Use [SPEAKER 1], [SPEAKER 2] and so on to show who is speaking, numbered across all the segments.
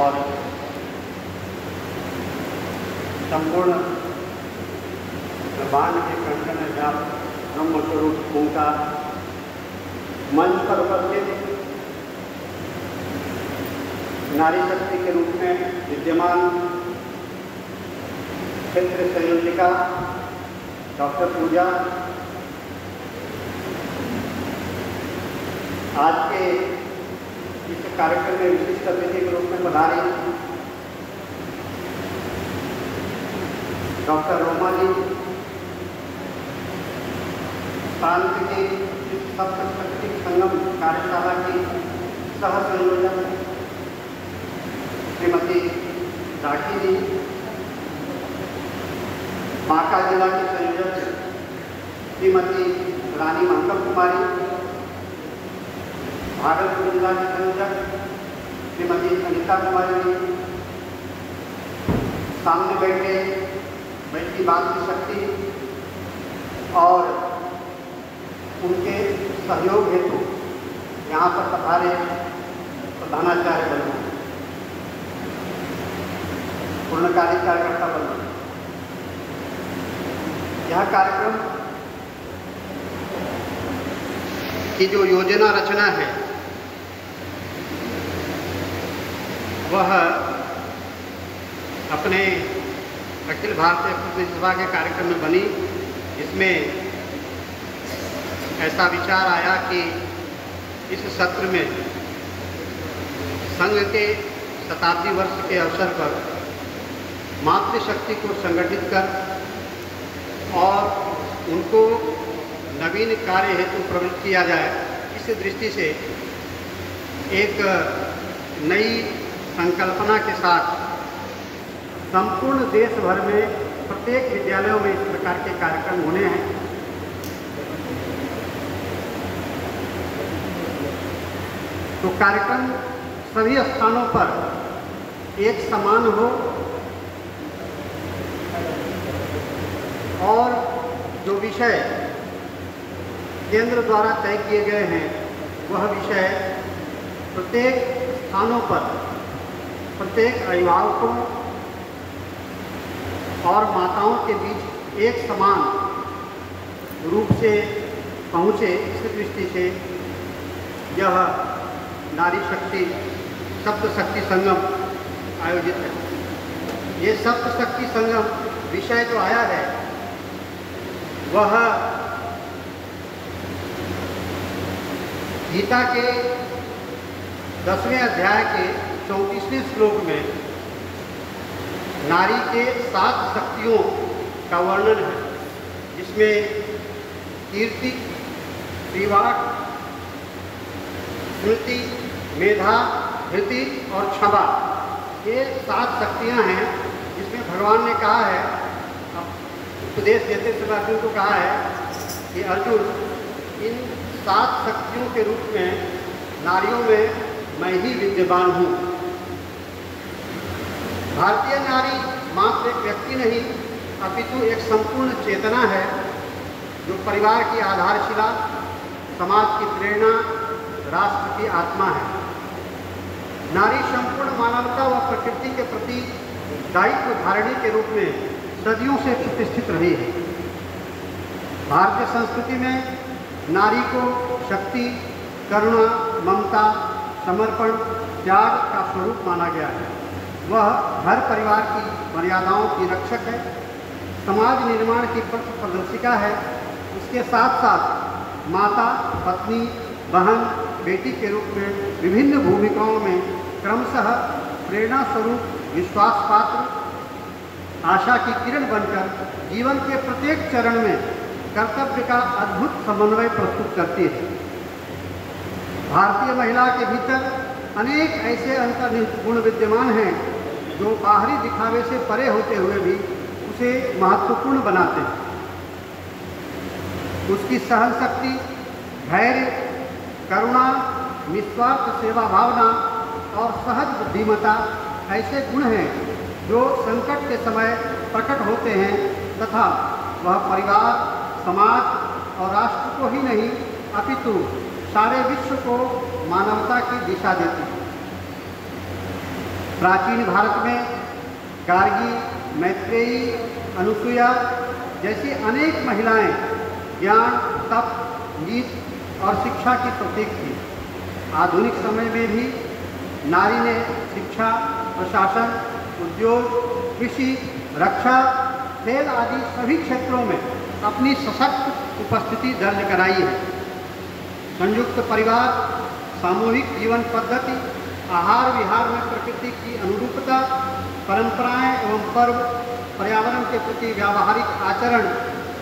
[SPEAKER 1] और संपूर्ण ब्रह्मांड के कंकण व्याप्त ब्रह्मस्वरूप ओंकार मंच पर उपस्थित नारी शक्ति के रूप में विद्यमान क्षेत्र संयोजिका डॉक्टर पूजा, आज के इस कार्यक्रम में विशिष्ट अतिथि के रूप में पधारी डॉक्टर रोमा जी, प्रांत की सप्तशक्ति संगम कार्यशाला की सह संयोजक श्रीमती राखी जी, बांका जिला की संयोजक श्रीमती रानी मंगल कुमारी, भागलपुर जिला की संयोजक श्रीमती अनिता कुमारी जी, सामने बैठी बात की शक्ति और उनके सहयोग हेतु यहाँ पर पधारे प्रधानाचार्य बनो, पूर्णकालिक कार्यकर्ता बनो। यह कार्यक्रम की जो योजना रचना है वह अपने अखिल भारतीय प्रतिनिधि सभा के कार्यक्रम में बनी। इसमें ऐसा विचार आया कि इस सत्र में संघ के शताब्दी वर्ष के अवसर पर मातृशक्ति को संगठित कर और उनको नवीन कार्य हेतु प्रवृत्त किया जाए। इस दृष्टि से एक नई संकल्पना के साथ संपूर्ण देश भर में प्रत्येक विद्यालयों में इस प्रकार के कार्यक्रम होने हैं। तो कार्यक्रम सभी स्थानों पर एक समान हो और जो विषय केंद्र द्वारा तय किए गए हैं वह विषय प्रत्येक स्थानों पर प्रत्येक अभिभावकों और माताओं के बीच एक समान रूप से पहुँचे। इस दृष्टि से यह नारी शक्ति सप्तशक्ति संगम आयोजित है। ये सप्तशक्ति संगम विषय जो आया है वह गीता के 10वें अध्याय के 34वें श्लोक में नारी के 7 शक्तियों का वर्णन है, जिसमें कीर्ति, त्रिवाक्, स्मृति, मेधा, धृति और क्षमा, ये 7 शक्तियां हैं। जिसमें भगवान ने कहा है, उपदेश देते समय अर्जुन को कहा है कि अर्जुन, इन 7 शक्तियों के रूप में नारियों में मैं ही विद्यमान हूँ। भारतीय नारी मात्र एक व्यक्ति नहीं अपितु एक संपूर्ण चेतना है जो परिवार की आधारशिला, समाज की प्रेरणा, राष्ट्र की आत्मा है। नारी संपूर्ण मानवता व प्रकृति के प्रति दायित्व धारिणी के रूप में सदियों से प्रतिष्ठित रही है। भारतीय संस्कृति में नारी को शक्ति, करुणा, ममता, समर्पण, त्याग का स्वरूप माना गया है। वह घर परिवार की मर्यादाओं की रक्षक है, समाज निर्माण की पथ प्रदर्शिका है। उसके साथ साथ माता, पत्नी, बहन, बेटी के रूप में विभिन्न भूमिकाओं में क्रमशः प्रेरणा स्वरूप, विश्वास पात्र, आशा की किरण बनकर जीवन के प्रत्येक चरण में कर्तव्य का अद्भुत समन्वय प्रस्तुत करती है। भारतीय महिला के भीतर अनेक ऐसे अंतर्निहित गुण विद्यमान हैं जो बाहरी दिखावे से परे होते हुए भी उसे महत्वपूर्ण बनाते हैं। उसकी सहन शक्ति, धैर्य, करुणा, निस्वार्थ सेवा भावना और सहज बुद्धिमत्ता ऐसे गुण हैं जो संकट के समय प्रकट होते हैं तथा वह परिवार, समाज और राष्ट्र को ही नहीं अपितु सारे विश्व को मानवता की दिशा देती है। प्राचीन भारत में गार्गी, मैत्रेयी, अनुसुईया जैसी अनेक महिलाएं ज्ञान, तप, गीत और शिक्षा की प्रतीक थी। आधुनिक समय में भी नारी ने शिक्षा, प्रशासन, उद्योग, कृषि, रक्षा, खेल आदि सभी क्षेत्रों में अपनी सशक्त उपस्थिति दर्ज कराई है। संयुक्त परिवार, सामूहिक जीवन पद्धति, आहार विहार में प्रकृति की अनुरूपता, परंपराएं एवं पर्व, पर्यावरण के प्रति व्यावहारिक आचरण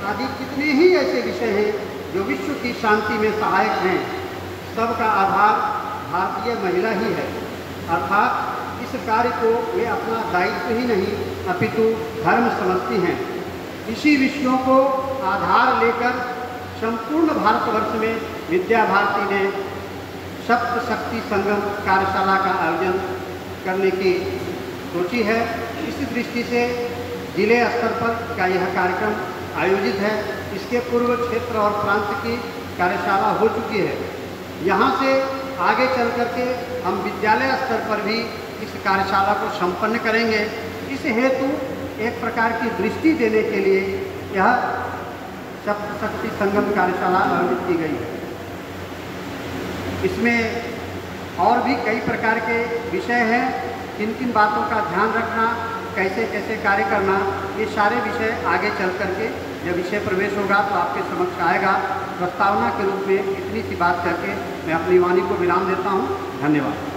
[SPEAKER 1] आदि कितने ही ऐसे विषय हैं जो विश्व की शांति में सहायक हैं। सबका आधार भारतीय महिला ही है, अर्थात इस कार्य को वे अपना दायित्व ही नहीं अपितु धर्म समझती हैं। इसी विषयों को आधार लेकर संपूर्ण भारतवर्ष में विद्या भारती ने सप्त शक्ति संगम कार्यशाला का आयोजन करने की सोची है। इस दृष्टि से जिले स्तर पर का यह कार्यक्रम आयोजित है। इसके पूर्व क्षेत्र और प्रांत की कार्यशाला हो चुकी है। यहाँ से आगे चल करके हम विद्यालय स्तर पर भी इस कार्यशाला को संपन्न करेंगे। इस हेतु एक प्रकार की दृष्टि देने के लिए यह सप्तशक्ति संगम कार्यशाला आयोजित की गई है। इसमें और भी कई प्रकार के विषय हैं, किन किन बातों का ध्यान रखना, कैसे कैसे कार्य करना, ये सारे विषय आगे चल करके जब विषय प्रवेश होगा तो आपके समक्ष आएगा। प्रस्तावना के रूप में इतनी सी बात करके मैं अपनी वाणी को विराम देता हूँ। धन्यवाद।